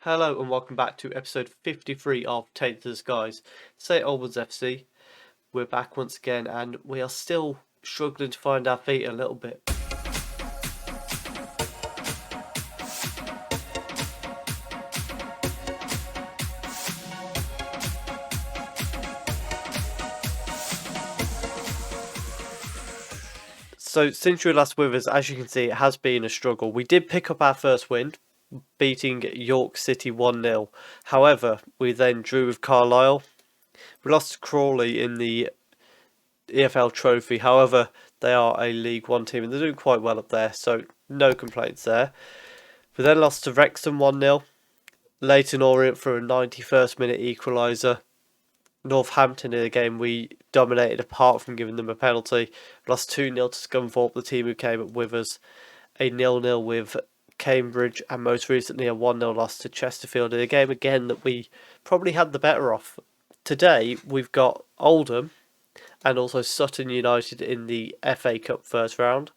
Hello and welcome back to episode 53 of Tainted to the Skies. St Albans FC. We're back once again and we are still struggling to find our feet a little bit. So since you were last with us, as you can see, it has been a struggle. We did pick up our first win, beating York City 1-0. However, we then drew with Carlisle. We lost to Crawley in the EFL Trophy. However, they are a League One team and they're doing quite well up there, so no complaints there. We then lost to Wrexham 1-0. Leyton Orient for a 91st minute equaliser. Northampton in a game we dominated apart from giving them a penalty. Lost 2-0 to Scunthorpe, the team who came up with us. A 0-0 with Cambridge, and most recently a 1-0 loss to Chesterfield in a game again that we probably had the better of. Today we've got Oldham and also Sutton United in the FA Cup first round.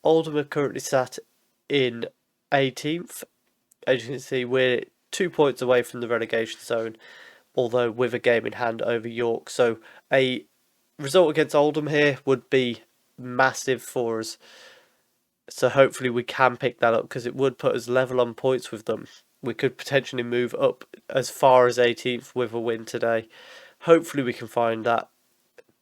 Oldham are currently sat in 18th. As you can see, we're 2 points away from the relegation zone, although with a game in hand over York. So a result against Oldham here would be massive for us. So hopefully we can pick that up because it would put us level on points with them. We could potentially move up as far as 18th with a win today. Hopefully we can find that.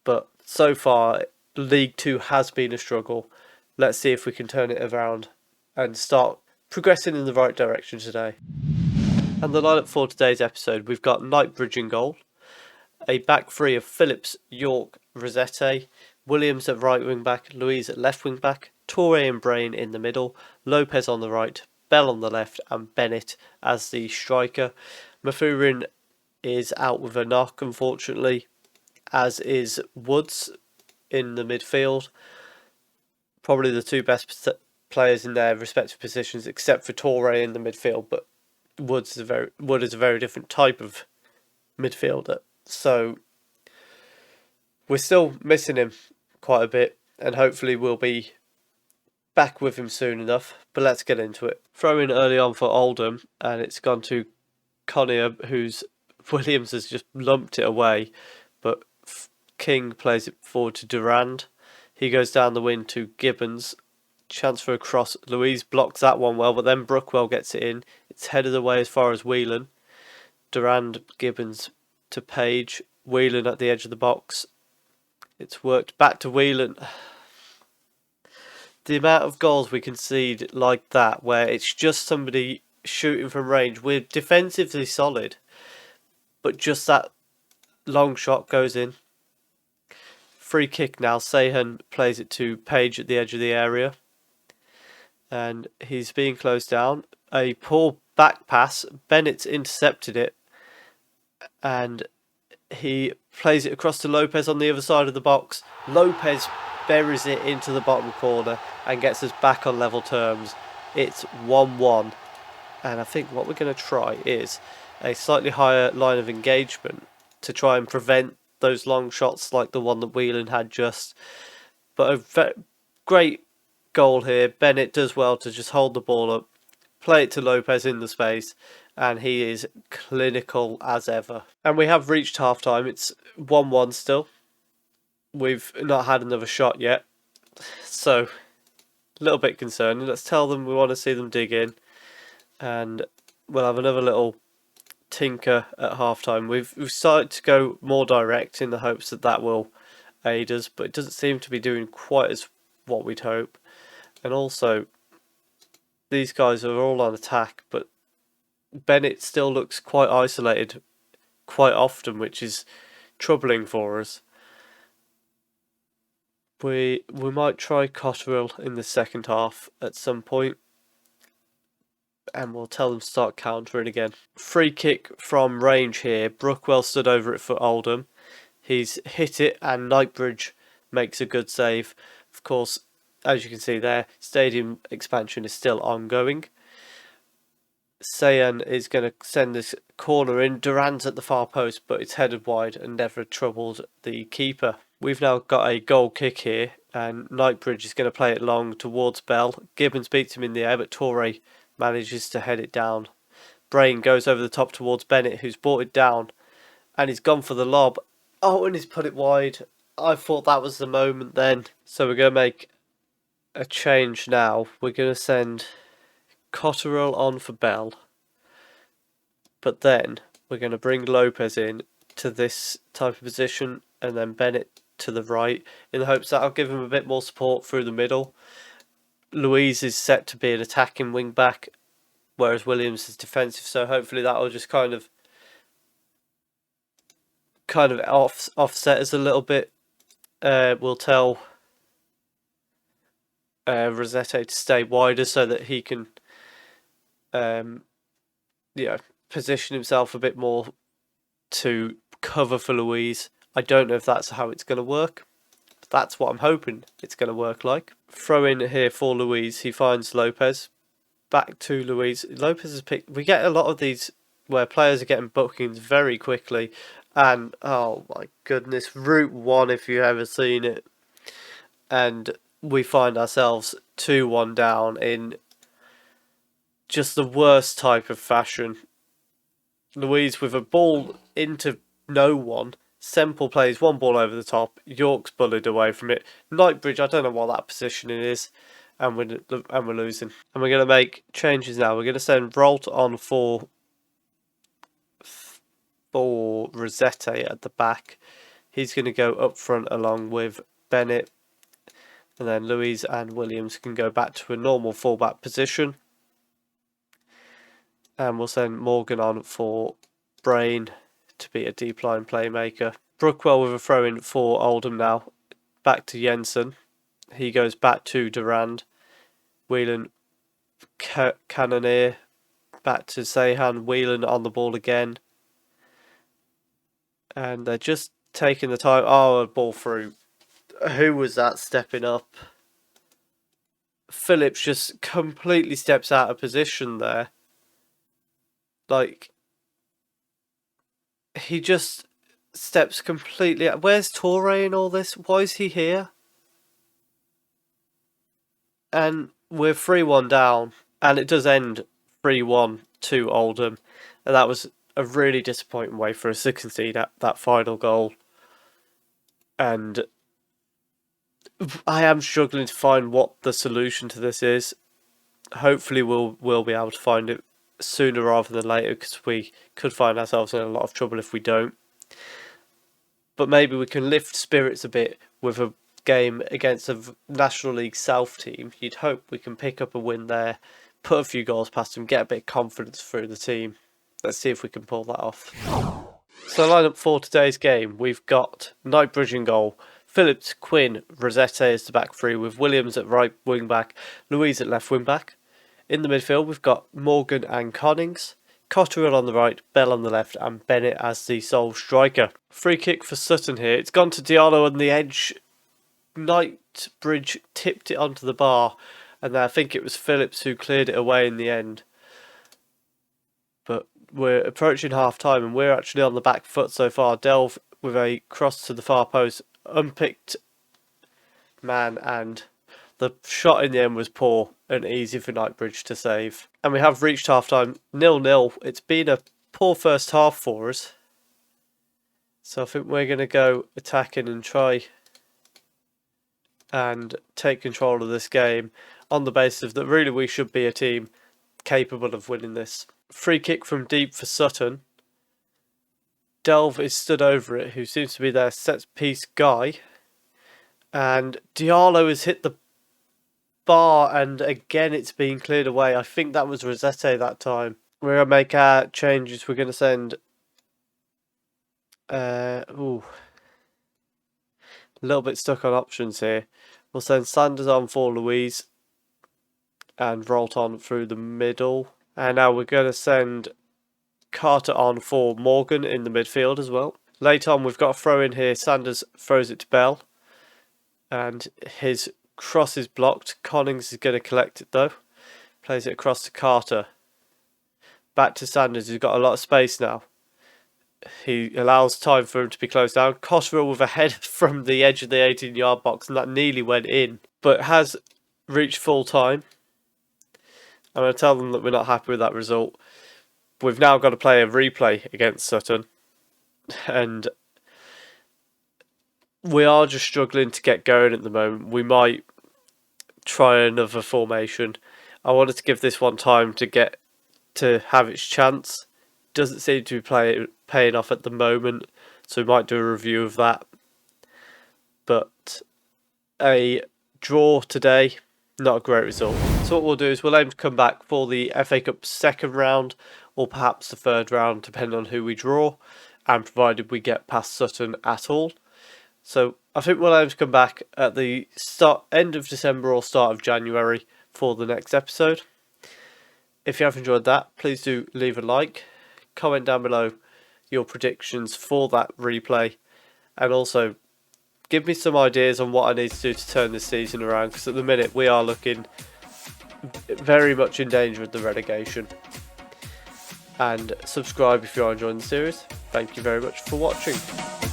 But so far, League 2 has been a struggle. Let's see if we can turn it around and start progressing in the right direction today. And the lineup for today's episode, we've got Knightbridge in goal, a back three of Phillips, York, Rosette, Williams at right wing back, Louise at left wing back, Toure and Brain in the middle, Lopez on the right, Bell on the left, and Bennett as the striker. Mathurin is out with a knock, unfortunately, as is Woods in the midfield. Probably the two best players in their respective positions, except for Toure in the midfield, but Wood is a very different type of midfielder. So we're still missing him quite a bit, and hopefully we'll be back with him soon enough. But let's get into it. Throw in early on for Oldham, and it's gone to Connier, who's Williams has just lumped it away, but King plays it forward to Durand. He goes down the wing to Gibbons. Chance for a cross. Louise blocks that one well, but then Brookwell gets it in. It's headed away as far as Whelan. Durand, Gibbons to Page. Whelan at the edge of the box. It's worked back to Whelan. The amount of goals we concede like that, where it's just somebody shooting from range. We're defensively solid, but just that long shot goes in. Free kick now. Sahan plays it to Page at the edge of the area. And he's being closed down. A poor back pass. Bennett's intercepted it. And he plays it across to Lopez on the other side of the box. Lopez buries it into the bottom corner and gets us back on level terms. It's 1-1. And I think what we're going to try is a slightly higher line of engagement to try and prevent those long shots like the one that Whelan had just. But a great goal here. Bennett does well to just hold the ball up, play it to Lopez in the space, and he is clinical as ever. And we have reached half time. It's 1-1 still. We've not had another shot yet, so a little bit concerning. Let's tell them we want to see them dig in, and we'll have another little tinker at half time. We've started to go more direct in the hopes that that will aid us, but it doesn't seem to be doing quite as what we'd hope. And also, these guys are all on attack, but Bennett still looks quite isolated quite often, which is troubling for us. We might try Cotterill in the second half at some point, and we'll tell them to start countering again. Free kick from range here. Brookwell stood over it for Oldham. He's hit it, and Knightbridge makes a good save. Of course, as you can see there, stadium expansion is still ongoing. Sayan is going to send this corner in. Durand's at the far post, but it's headed wide and never troubled the keeper. We've now got a goal kick here, and Knightbridge is going to play it long towards Bell. Gibbons beats him in the air, but Toure manages to head it down. Brain goes over the top towards Bennett, who's brought it down, and he's gone for the lob. Oh, and he's put it wide. I thought that was the moment then. So we're going to make a change now. We're going to send Cotterill on for Bell. But then we're going to bring Lopez in to this type of position, and then Bennett to the right, in the hopes that I'll give him a bit more support through the middle. Louise is set to be an attacking wing back, whereas Williams is defensive, so hopefully that will just kind of offset us a little bit. We'll tell Rosette to stay wider so that he can position himself a bit more to cover for Louise. I don't know if that's how it's going to work, but that's what I'm hoping it's going to work like. Throw in here for Louise. He finds Lopez. Back to Louise. Lopez has picked... We get a lot of these where players are getting bookings very quickly. And, oh my goodness, Route 1 if you've ever seen it. And we find ourselves 2-1 down in just the worst type of fashion. Louise with a ball into no one. Semple plays one ball over the top. York's bullied away from it. Knightbridge, I don't know what that positioning is. And we're losing. And we're going to make changes now. We're going to send Rolt on for Rosette at the back. He's going to go up front along with Bennett. And then Louise and Williams can go back to a normal fullback position. And we'll send Morgan on for Brain to be a deep line playmaker. Brookwell with a throw in for Oldham now. Back to Jensen. He goes back to Durand. Whelan, Cannonier. Back to Sehan. Whelan on the ball again. And they're just taking the time. Oh, a ball through. Who was that stepping up? Phillips just completely steps out of position there. Like, he just steps completely out. Where's Torre in all this? Why is he here? And we're 3-1 down. And it does end 3-1 to Oldham. And that was a really disappointing way for us to concede that final goal. And I am struggling to find what the solution to this is. Hopefully we'll be able to find it sooner rather than later, because we could find ourselves in a lot of trouble if we don't. But maybe we can lift spirits a bit with a game against a National League South team. You'd hope we can pick up a win there, put a few goals past them, get a bit of confidence through the team. Let's see if we can pull that off. So lineup for today's game, we've got Knightbridge in goal, Phillips, Quinn, Rosette as the back three, with Williams at right wing back, Louise at left wing back. In the midfield, we've got Morgan and Connings, Cotterill on the right, Bell on the left, and Bennett as the sole striker. Free kick for Sutton here. It's gone to Diallo on the edge. Knightbridge tipped it onto the bar, and I think it was Phillips who cleared it away in the end. But we're approaching half time, and we're actually on the back foot so far. Delve with a cross to the far post, unpicked man, and the shot in the end was poor and easy for Knightbridge to save. And we have reached half time, 0-0. It's been a poor first half for us. So I think we're going to go attacking and try and take control of this game on the basis that really we should be a team capable of winning this. Free kick from deep for Sutton. Delve is stood over it, who seems to be their set piece guy. And Diallo has hit the bar, and again it's been cleared away. I think that was Rosette that time. We're going to make our changes. We're going to send... a little bit stuck on options here. We'll send Sanders on for Louise and Rolt on through the middle. And now we're going to send Carter on for Morgan in the midfield as well. Late on, we've got a throw in here. Sanders throws it to Bell, and his cross is blocked. Connings is going to collect it though. Plays it across to Carter. Back to Sanders, who's got a lot of space now. He allows time for him to be closed down. Cotterill with a head from the edge of the 18-yard box, and that nearly went in, but has reached full time. I'm going to tell them that we're not happy with that result. we've now got to play a replay against Sutton, and we are just struggling to get going at the moment. We might try another formation. I wanted to give this one time to have its chance. Doesn't seem to be paying off at the moment, so we might do a review of that. But a draw today, not a great result. So what we'll do is we'll aim to come back for the FA Cup second round, or perhaps the third round, depending on who we draw, and provided we get past Sutton at all. So I think we'll aim to come back at the end of December or start of January for the next episode. If you have enjoyed that, please do leave a like, comment down below your predictions for that replay, and also give me some ideas on what I need to do to turn this season around, because at the minute we are looking very much in danger of the relegation. And subscribe if you are enjoying the series. Thank you very much for watching.